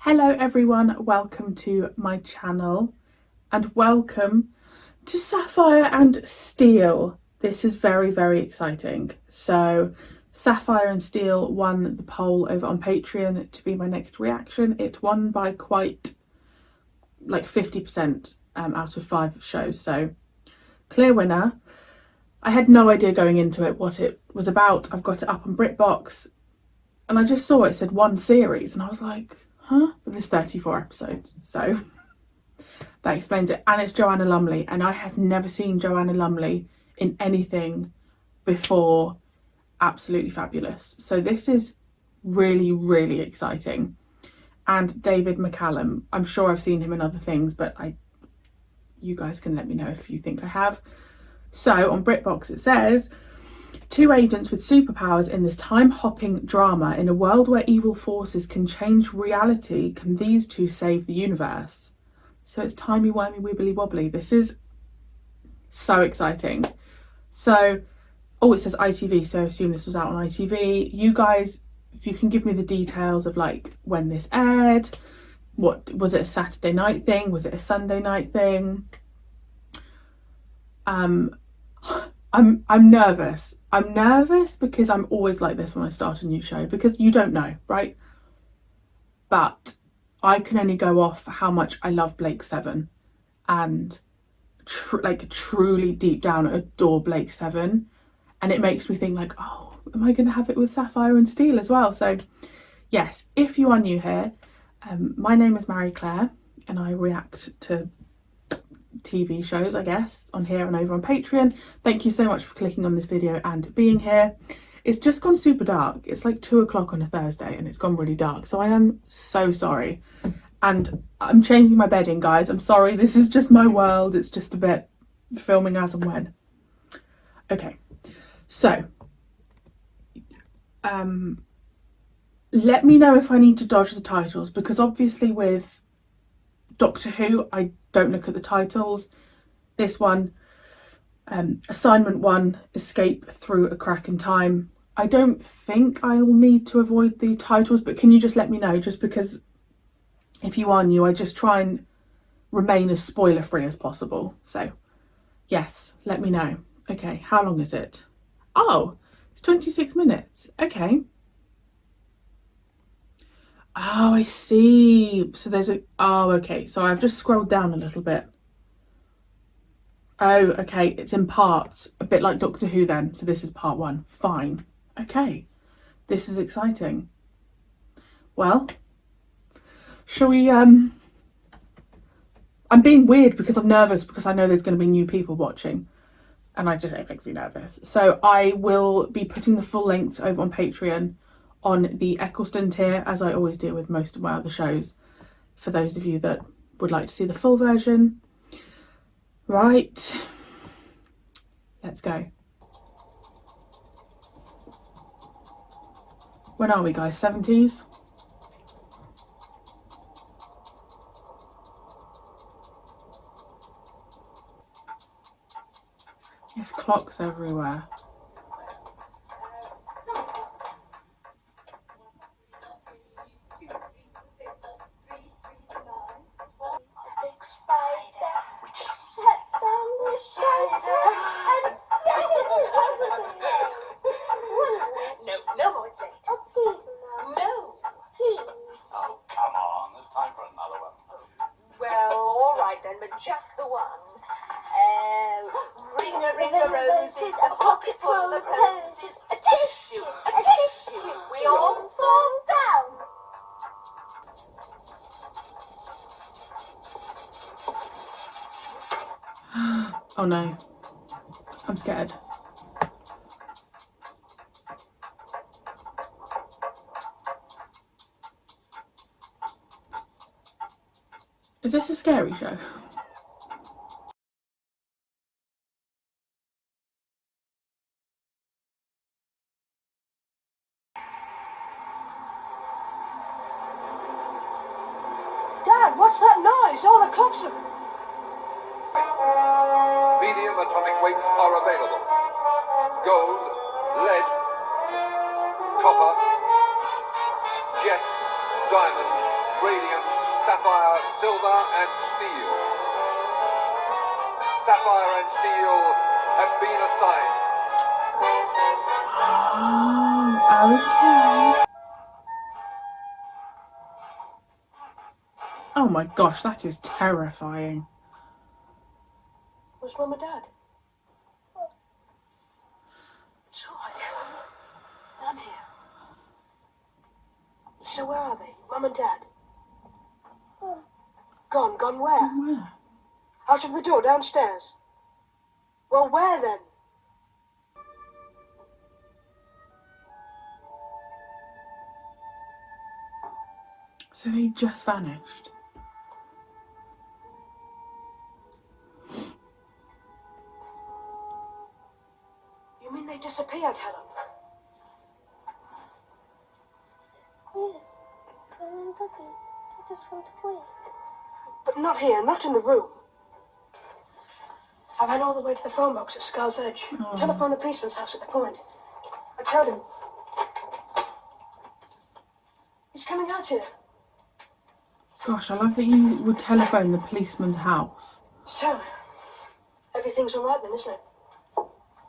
Hello everyone, welcome to my channel and welcome to Sapphire and Steel. This is very exciting. So Sapphire and Steel won the poll over on Patreon to be my next reaction. It won by quite like 50% out of 5 shows, so clear winner. I had no idea going into it what it was about. I've got it up on BritBox and I just saw it said 1 series and I was like, huh? But there's 34 episodes, so that explains it. And it's Joanna Lumley, and I have never seen Joanna Lumley in anything before. Absolutely fabulous. So this is really exciting. And David McCallum, I'm sure I've seen him in other things, but you guys can let me know if you think I have. So on BritBox it says, 2 agents with superpowers in this time-hopping drama. In a world where evil forces can change reality, can these two save the universe? So it's timey-wimey, wibbly-wobbly. This is so exciting. So, oh, it says ITV, so I assume this was out on ITV. You guys, if you can give me the details of like when this aired, what was it, a Saturday night thing? Was it a Sunday night thing? I'm nervous. I'm nervous because I'm always like this when I start a new show, because you don't know, right? But I can only go off how much I love Blake Seven and truly deep down adore Blake Seven. And it makes me think like, oh, am I going to have it with Sapphire and Steel as well? So yes, if you are new here, my name is Marie-Clare and I react to TV shows, I guess, on here and over on Patreon. Thank you so much for clicking on this video and being here. It's just gone super dark. It's like 2 o'clock on a Thursday and it's gone really dark, so I am so sorry. And I'm changing my bedding, guys. I'm sorry, this is just my world. It's just a bit filming as and when. Okay, so let me know if I need to dodge the titles, because obviously with Doctor Who, I don't look at the titles. This one, Assignment 1, Escape Through a Crack in Time. I don't think I'll need to avoid the titles, but can you just let me know? Just because if you are new, I just try and remain as spoiler free as possible. So yes, let me know. Okay, how long is it? Oh, it's 26 minutes. Okay. Oh, I see. So there's a, oh, okay. So I've just scrolled down a little bit. Oh, okay. It's in parts, a bit like Doctor Who then. So this is part 1. Fine. Okay. This is exciting. Well, shall we, I'm being weird because I'm nervous because I know there's going to be new people watching. And it makes me nervous. So I will be putting the full length over on Patreon on the Eccleston tier, as I always do with most of my other shows, for those of you that would like to see the full version. Right, let's go. When are we, guys? 70s? There's clocks everywhere. No more date. Oh, please, Mom. No. Please. Oh, come on. There's time for another one. Well, all right then, but just the one. Ring a roses, a pocket full of posies, a tissue, a tissue. We all fall down. Oh no, I'm scared. Is this a scary show? Dad, what's that noise? All the clocks are... Medium atomic weights are available. Gold, lead, copper, jet, diamond, radium, sapphire, silver, and steel. Sapphire and steel have been assigned. Oh, okay. Oh my gosh, that is terrifying. Where's Mum and Dad? It's all right, Helen. I'm here. So where are they? Mum and Dad? Gone? Gone where? Where? Out of the door, downstairs. Well, where then? So they just vanished. You mean they disappeared, Helen? Yes, Mum and Daddy, they just went away. But not here, not in the room. I ran all the way to the phone box at Scar's Edge. Telephoned the policeman's house at the point. I told him. He's coming out here. Gosh, I love that you would telephone the policeman's house. So, everything's all right then, isn't it?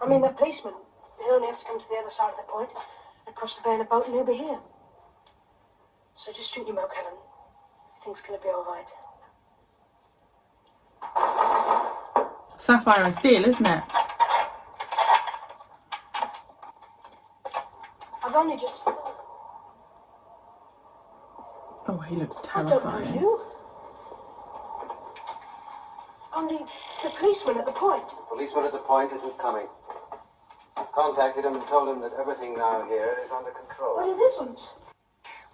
I mean, that policeman, he'll only have to come to the other side of the point, across the bay in a boat, and he'll be here. So just drink your milk, Helen. Everything's going to be all right. Sapphire and steel, isn't it? I've only just... Oh, he looks I don't know terrifying. you. Only the policeman at the point. The policeman at the point isn't coming. I've contacted him and told him that everything now here is under control. But it isn't.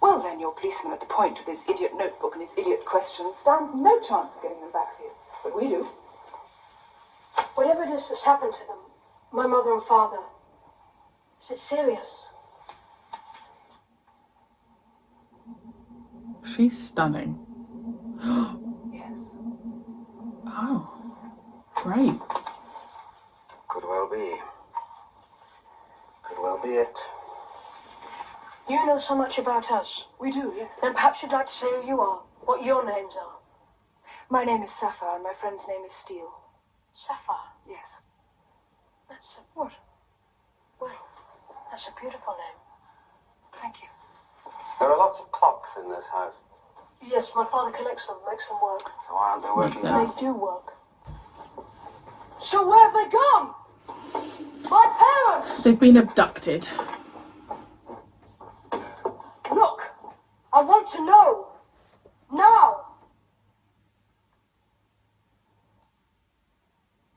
Well then, your policeman at the point with his idiot notebook and his idiot questions stands no chance of getting them back for you. But we do. Whatever it is that's happened to them, my mother and father, is it serious? She's stunning. Yes. Oh, great. Could well be. Could well be it. You know so much about us. We do, yes. Then perhaps you'd like to say who you are, what your names are. My name is Sapphire and my friend's name is Steel. Sapphire. Yes. That's a... what? Well, that's a beautiful name. Thank you. There are lots of clocks in this house. Yes, my father collects them, makes them work. So why aren't they working Makes now? sense. They do work. So where have they gone? My parents! They've been abducted. Look, I want to know. Now.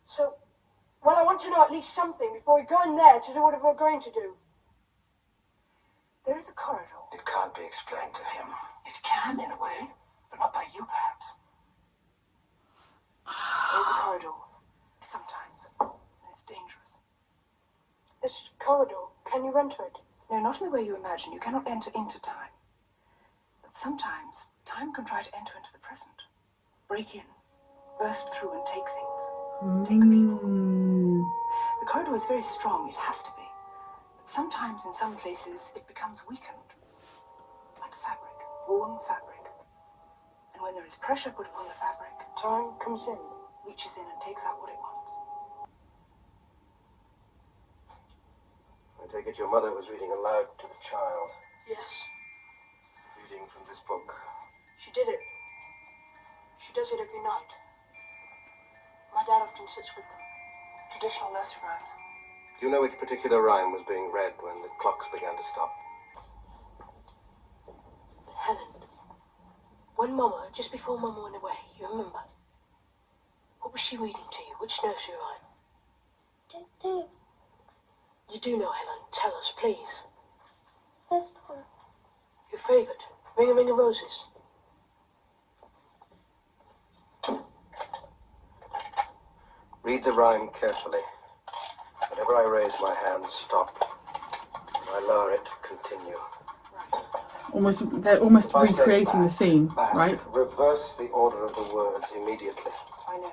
So, well, I want to know at least something before we go in there to do whatever we're going to do. There is a corridor. It can't be explained to him. It can, in a way, but not by you, perhaps. There is a corridor. Sometimes. And it's dangerous. This corridor, can you enter it? No, not in the way you imagine. You cannot enter into time. But sometimes, time can try to enter into the present. Break in, burst through and take things. Take people. The corridor is very strong, it has to be. But sometimes, in some places, it becomes weakened. Like fabric, worn fabric. And when there is pressure put upon the fabric, Time comes in. reaches in and takes out what it wants. I take it your mother was reading aloud to the child. Yes, Reading from this book. she did it. She does it every night. My dad often sits with them. Traditional nursery rhymes. Do you know which particular rhyme was being read when the clocks began to stop? Helen, when Mama, just before Mama went away, you remember? What was she reading to you? Which nursery rhyme? Do You do know, Helen. Tell us, please. this one. Your favourite. Ring a Ring of Roses. Read the rhyme carefully. Whenever I raise my hand, stop. When I lower it, continue. They're almost If I say recreating the back, scene, back, right? Reverse the order of the words immediately. I know.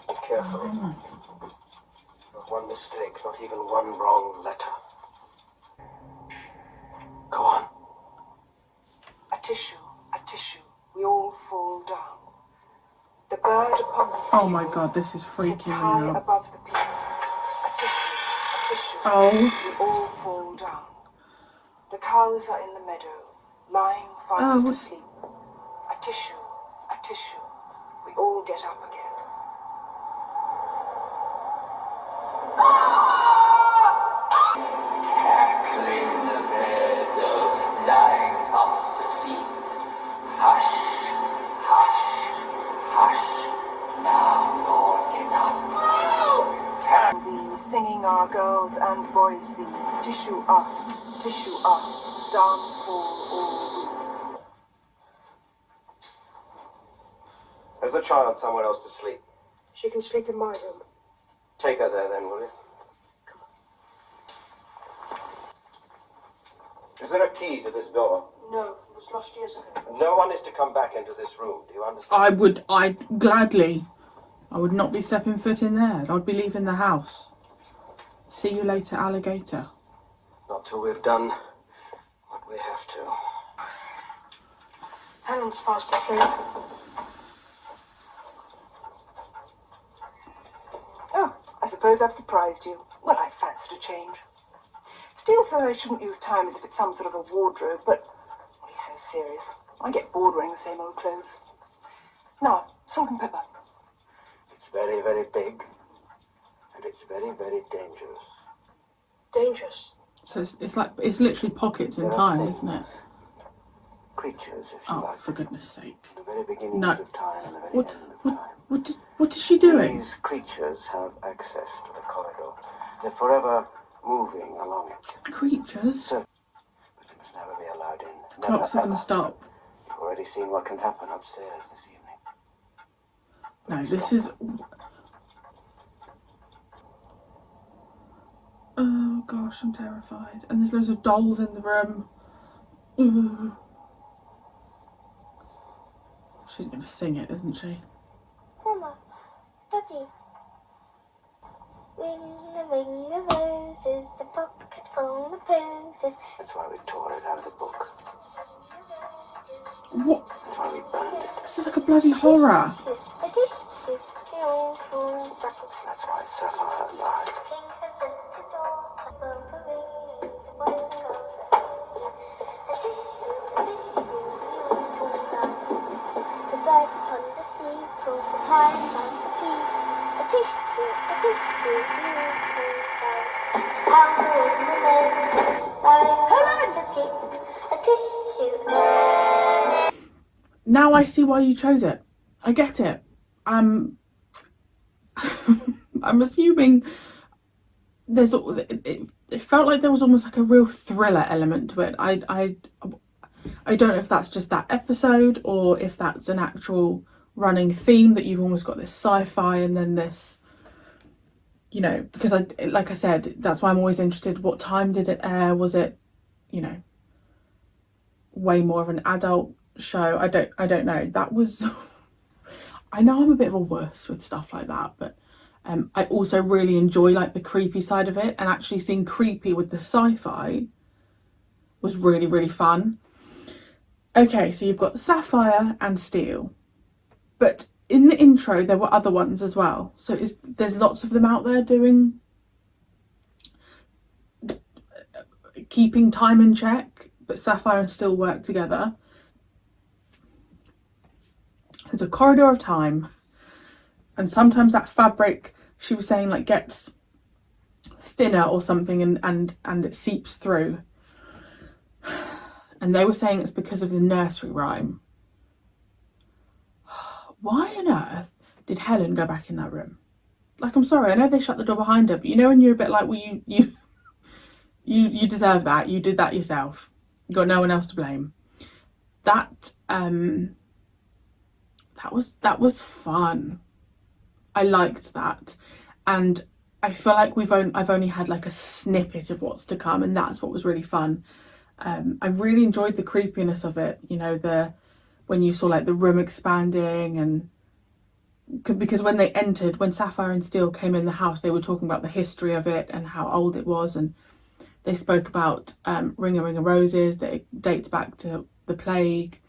And carefully. Not one mistake, not even one wrong letter. Go on. A tissue, a tissue. We upon the Oh steel my god, this is sits freaking high me out. above the people. A tissue. Oh, We all fall down. The cows are in the meadow, lying fast what- asleep. A tissue. We all get up again. Cackling the meadow, lying fast asleep. Hush, hush, hush. Now we all get up. The singing are girls and boys, the tissue up, down fall all. There's the child somewhere else to sleep. She can sleep in my room. Take her there then, will you? Is there a key to this door? No, it was lost years ago. No one is to come back into this room, do you understand? I'd gladly. I would not be stepping foot in there. I'd be leaving the house. See you later, alligator. Not till we've done what we have to. Helen's fast asleep. Oh, I suppose I've surprised you. Well, I fancied a change. Steele said I shouldn't use time as if it's some sort of a wardrobe, but well, he's so serious. I get bored wearing the same old clothes. Now, salt and pepper. It's very, very big. And it's very, very dangerous. Dangerous. So it's literally pockets in There are time, things, isn't it? Creatures, if you Oh, like. for goodness sake. The very beginnings No. of time and the very What end of what time. what is she doing? These creatures have access to the corridor. They're forever moving along it. Creatures? So, but they must never be allowed in. Never, Clocks are going ever. to stop. You've already seen what can happen upstairs this evening. No, this is... Oh gosh, I'm terrified. And there's loads of dolls in the room. Ooh. She's going to sing it, isn't she? Mama, Daddy. Ring of roses, a pocket full of posies. That's why we tore it out of the book. What? That's why we burned it. This is like a bloody horror. A tissue, the old fool duckle. That's why Sapphire and I. King has sent his daughter above the ring to boys and girls. A tissue, the old fool duckle. The bird upon the sea pulls the time on the tea. A tissue, the old fool duckle. The cows are in the meadow, lying fast asleep. A tissue. Now I see why you chose it. I get it. I'm assuming it felt like there was almost like a real thriller element to it. I don't know if that's just that episode or if that's an actual running theme that you've almost got this sci-fi and then this, you know, because like I said, that's why I'm always interested. What time did it air? Was it, you know, way more of an adult show? I don't know. That was I know I'm a bit of a wuss with stuff like that, but I also really enjoy like the creepy side of it, and actually seeing creepy with the sci-fi was really, really fun. Okay, so you've got Sapphire and Steele, but in the intro there were other ones as well. So there's lots of them out there doing keeping time in check, but Sapphire and Steele work together. There's a corridor of time, and sometimes that fabric, she was saying, like gets thinner or something and it seeps through. And they were saying it's because of the nursery rhyme. Why on earth did Helen go back in that room? Like, I'm sorry, I know they shut the door behind her, but you know when you're a bit like, well, you deserve that. You did that yourself. You got no one else to blame. That was fun. I liked that, and I feel like I've only had like a snippet of what's to come, and that's what was really fun. I really enjoyed the creepiness of it. You know, when you saw like the room expanding, and because when they entered, when Sapphire and Steele came in the house, they were talking about the history of it and how old it was, and they spoke about Ring of Roses that it dates back to the plague.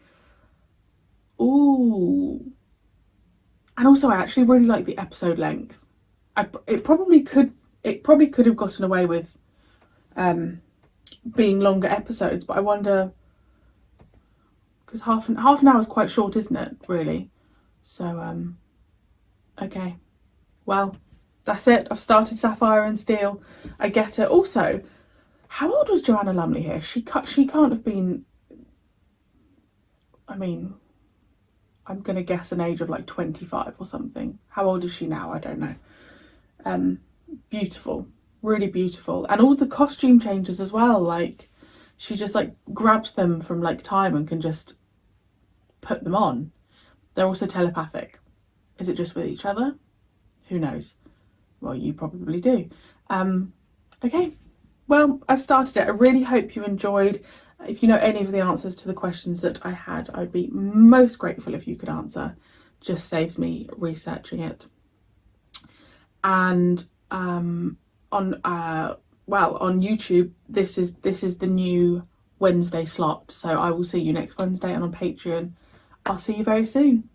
Ooh. And also, I actually really like the episode length. It probably could have gotten away with being longer episodes, but I wonder, because half an hour is quite short, isn't it, really? So okay, well, that's it. I've started Sapphire and Steel. I get it. Also, how old was Joanna Lumley here? She can't have been, I mean, I'm gonna guess an age of like 25 or something. How old is she now? I don't know. Beautiful, really beautiful. And all the costume changes as well, like she just like grabs them from like time and can just put them on. They're also telepathic. Is it just with each other? Who knows? Well, you probably do. Okay, well, I've started it. I really hope you enjoyed. If you know any of the answers to the questions that I had, I'd be most grateful if you could answer. Just saves me researching it. And on YouTube, this is the new Wednesday slot. So I will see you next Wednesday, and on Patreon, I'll see you very soon.